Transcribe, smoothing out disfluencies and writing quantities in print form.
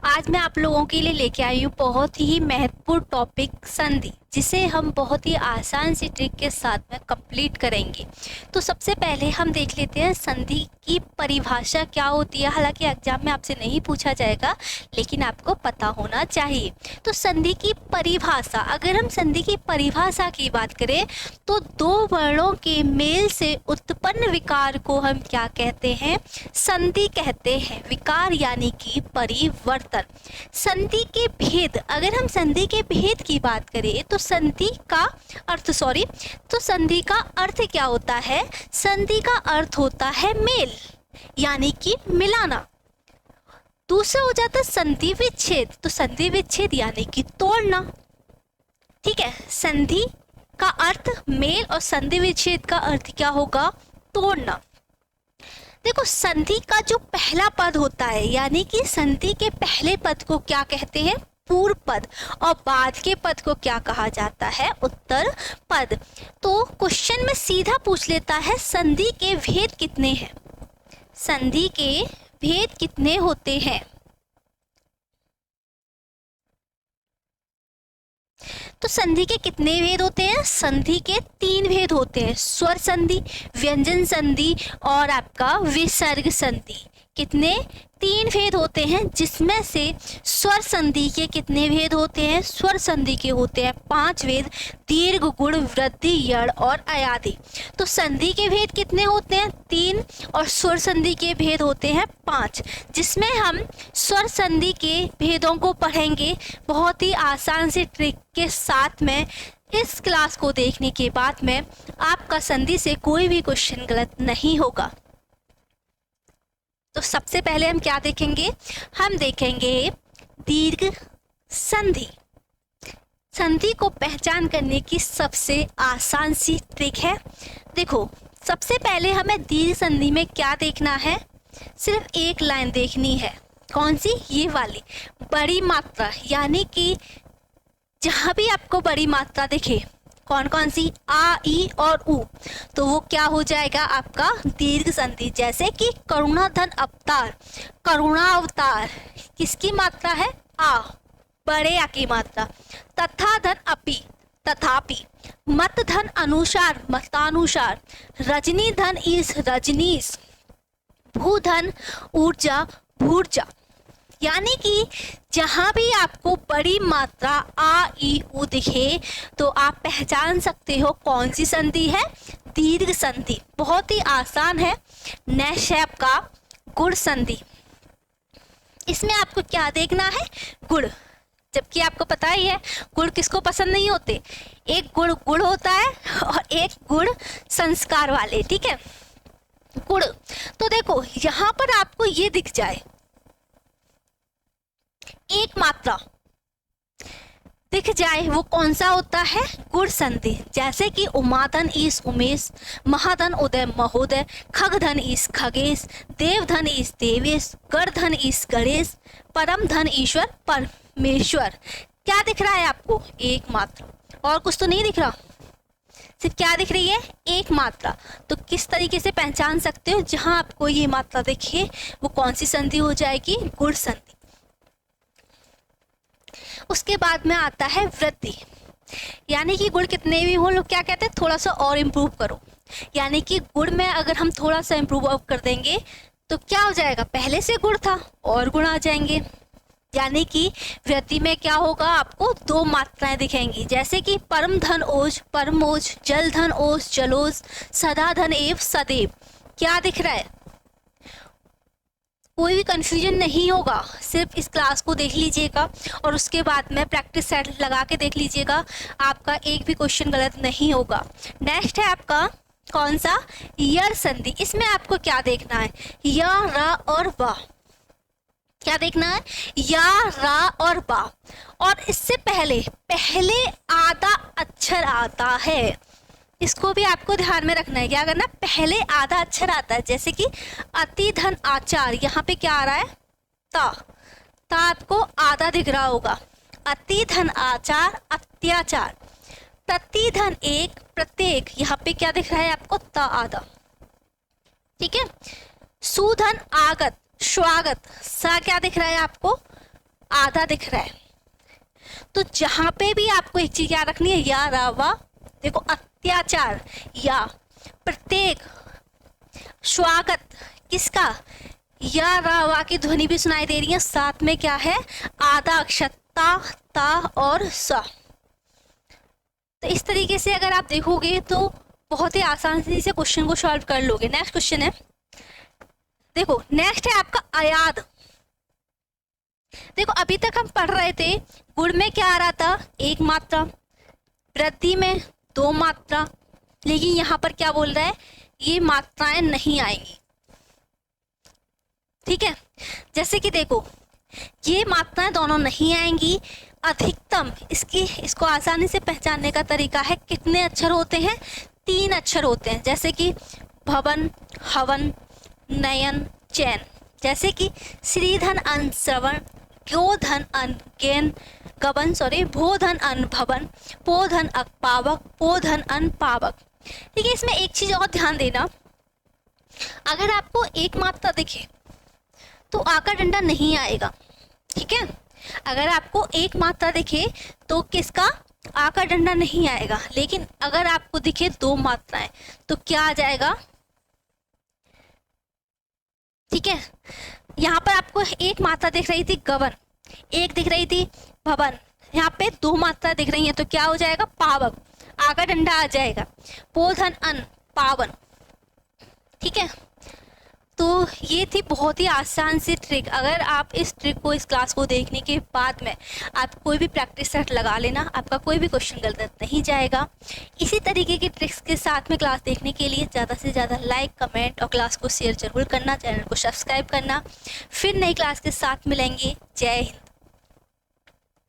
आज मैं आप लोगों के लिए लेके आई हूँ बहुत ही महत्वपूर्ण टॉपिक संधि, जिसे हम बहुत ही आसान सी ट्रिक के साथ में कंप्लीट करेंगे। तो सबसे पहले हम देख लेते हैं संधि की परिभाषा क्या होती है। हालांकि एग्जाम में आपसे नहीं पूछा जाएगा, लेकिन आपको पता होना चाहिए। तो संधि की परिभाषा, अगर हम संधि की परिभाषा की बात करें तो दो वर्णों के मेल से उत्पन्न विकार को हम क्या कहते हैं? संधि कहते हैं। विकार यानी कि परिवर्तन। संधि के भेद, अगर हम संधि के भेद की बात करें तो संधि का अर्थ क्या होता है? संधि का अर्थ होता है मेल, यानी कि मिलाना। दूसरा हो जाता है संधि विच्छेद। तो संधि विच्छेद यानी कि तोड़ना। ठीक है, संधि का अर्थ मेल और संधि विच्छेद का अर्थ क्या होगा? तोड़ना। देखो, संधि का जो पहला पद होता है, यानी कि संधि के पहले पद को क्या कहते हैं? पूर्व पद। और बाद के पद को क्या कहा जाता है? उत्तर पद। तो क्वेश्चन में सीधा पूछ लेता है संधि के भेद कितने हैं? संधि के भेद कितने होते हैं? तो संधि के कितने भेद होते हैं? संधि के 3 भेद होते हैं, स्वर संधि, व्यंजन संधि और आपका विसर्ग संधि। कितने? 3 भेद होते हैं, जिसमें से स्वर संधि के कितने भेद होते हैं? स्वर संधि के होते हैं 5 भेद, दीर्घ, गुण, वृद्धि, यड़ और अयादि। तो संधि के भेद कितने होते हैं? 3, और स्वर संधि के भेद होते हैं 5, जिसमें हम स्वर संधि के भेदों को पढ़ेंगे बहुत ही आसान से ट्रिक के साथ में। इस क्लास को देखने के बाद में आपका संधि से कोई भी क्वेश्चन गलत नहीं होगा। तो सबसे पहले हम क्या देखेंगे? हम देखेंगे दीर्घ संधि। संधि को पहचान करने की सबसे आसान सी ट्रिक है। देखो, सबसे पहले हमें दीर्घ संधि में क्या देखना है? सिर्फ एक लाइन देखनी है। कौन सी? ये वाली, बड़ी मात्रा, यानी कि जहाँ भी आपको बड़ी मात्रा दिखे, कौन कौन सी? आ, ई और उ, तो वो क्या हो जाएगा? आपका दीर्घ संधि। जैसे कि करुणा धन अवतार, करुणा अवतार किसकी मात्रा है? आ, बड़े आ की मात्रा। तथा धन अपि, तथापि। मत धन अनुसार, मतानुसार। रजनी धन ईस, रजनीश। भू धन ऊर्जा, भूर्जा। यानी कि जहाँ भी आपको बड़ी मात्रा आ, ई, उ दिखे तो आप पहचान सकते हो कौन सी संधि है? दीर्घ संधि। बहुत ही आसान है। नेक्स्ट है आपका गुण संधि। इसमें आपको क्या देखना है? गुण। जबकि आपको पता ही है गुण किसको पसंद नहीं होते। एक गुण गुण होता है और एक गुण संस्कार वाले। ठीक है, गुण। तो देखो, यहाँ पर आपको ये दिख जाए, एक मात्रा दिख जाए, वो कौन सा होता है? गुण संधि। जैसे कि उमाधन ईस, उमेश। महाधन उदय, महोदय। खगधन ईस, खगेश। देवधन ईस, देवेश। गणधन ईस, गणेश। परम धन ईश्वर, परमेश्वर। क्या दिख रहा है आपको? एक मात्रा। और कुछ तो नहीं दिख रहा, सिर्फ क्या दिख रही है? एक मात्रा। तो किस तरीके से पहचान सकते हो? जहां आपको ये मात्रा दिखे वो कौन सी संधि हो जाएगी? गुण संधि। उसके बाद में आता है वृद्धि, यानी कि गुण कितने भी हो, लोग क्या कहते हैं? थोड़ा सा और इम्प्रूव करो। यानी कि गुण में अगर हम थोड़ा सा इम्प्रूव कर देंगे तो क्या हो जाएगा? पहले से गुण था और गुण आ जाएंगे। यानी कि वृद्धि में क्या होगा? आपको 2 मात्राएं दिखेंगी। जैसे कि परम धन ओज, परमोज। जल धन ओज, जलोज। सदा धन एव, सदैव। क्या दिख रहा है? कोई भी कंफ्यूजन नहीं होगा। सिर्फ इस क्लास को देख लीजिएगा और उसके बाद में प्रैक्टिस सेट लगा के देख लीजिएगा, आपका एक भी क्वेश्चन गलत नहीं होगा। नेक्स्ट है आपका कौन सा? यड़ संधि। इसमें आपको क्या देखना है? या, रा और वा। क्या देखना है? या, रा और वा। और इससे पहले आधा अक्षर आता है, इसको भी आपको ध्यान में रखना है। क्या करना? पहले आधा अक्षर आता है। जैसे कि अति धन आचार, यहाँ पे क्या आ रहा है? ता। ता आपको आधा दिख रहा होगा। अति धन आचार, अत्याचार। प्रति धन एक, प्रत्येक, यहाँ पे क्या दिख रहा है आपको? ता आधा। ठीक है। सुधन आगत, स्वागत। सा क्या दिख रहा है आपको? आधा दिख रहा है। तो जहां पे भी आपको एक चीज याद रखनी है, या रावा, देखो अत्याचार या प्रत्येक स्वागत किसका, या रावा की ध्वनि भी सुनाई दे रही है, साथ में क्या है आधा अक्षर ता, ता और सा। तो इस तरीके से अगर आप देखोगे तो बहुत ही आसानी से क्वेश्चन को सॉल्व कर लोगे। नेक्स्ट क्वेश्चन है, देखो नेक्स्ट है आपका अयाद। देखो अभी तक हम पढ़ रहे थे गुण में क्या आ रहा था, एक मात्रा, वृद्धि में दो मात्रा, लेकिन यहाँ पर क्या बोल रहा है, ये मात्राएं नहीं आएंगी। ठीक है, जैसे कि देखो ये मात्राएं दोनों नहीं आएंगी। अधिकतम इसको आसानी से पहचानने का तरीका है, कितने अक्षर होते हैं, 3 अक्षर होते हैं, जैसे कि भवन, हवन, नयन, चैन। जैसे कि श्रीधन अन श्रवण, गोधन अन गेन गबन, भोधन अन भवन, पोधन अक पावक, पोधन अन पावक। ठीक है, इसमें एक चीज और ध्यान देना, अगर आपको एक मात्रा दिखे तो आकार डंडा नहीं आएगा। ठीक है, अगर आपको एक मात्रा दिखे तो किसका आकार डंडा नहीं आएगा, लेकिन अगर आपको दिखे 2 मात्राएं तो क्या आ जाएगा। ठीक है, यहाँ पर आपको एक मात्रा दिख रही थी गबन, एक दिख रही थी भवन, यहाँ पे 2 मात्रा दिख रही हैं तो क्या हो जाएगा पावक, आकार डंडा आ जाएगा, पोधन अन पावन। ठीक है, तो ये थी बहुत ही आसान सी ट्रिक। अगर आप इस ट्रिक को, इस क्लास को देखने के बाद में आप कोई भी प्रैक्टिस सेट लगा लेना, आपका कोई भी क्वेश्चन गलत नहीं जाएगा। इसी तरीके की ट्रिक्स के साथ में क्लास देखने के लिए ज़्यादा से ज़्यादा लाइक, कमेंट और क्लास को शेयर जरूर करना, चैनल को सब्सक्राइब करना। फिर नई क्लास के साथ मिलेंगे। जय हिंद।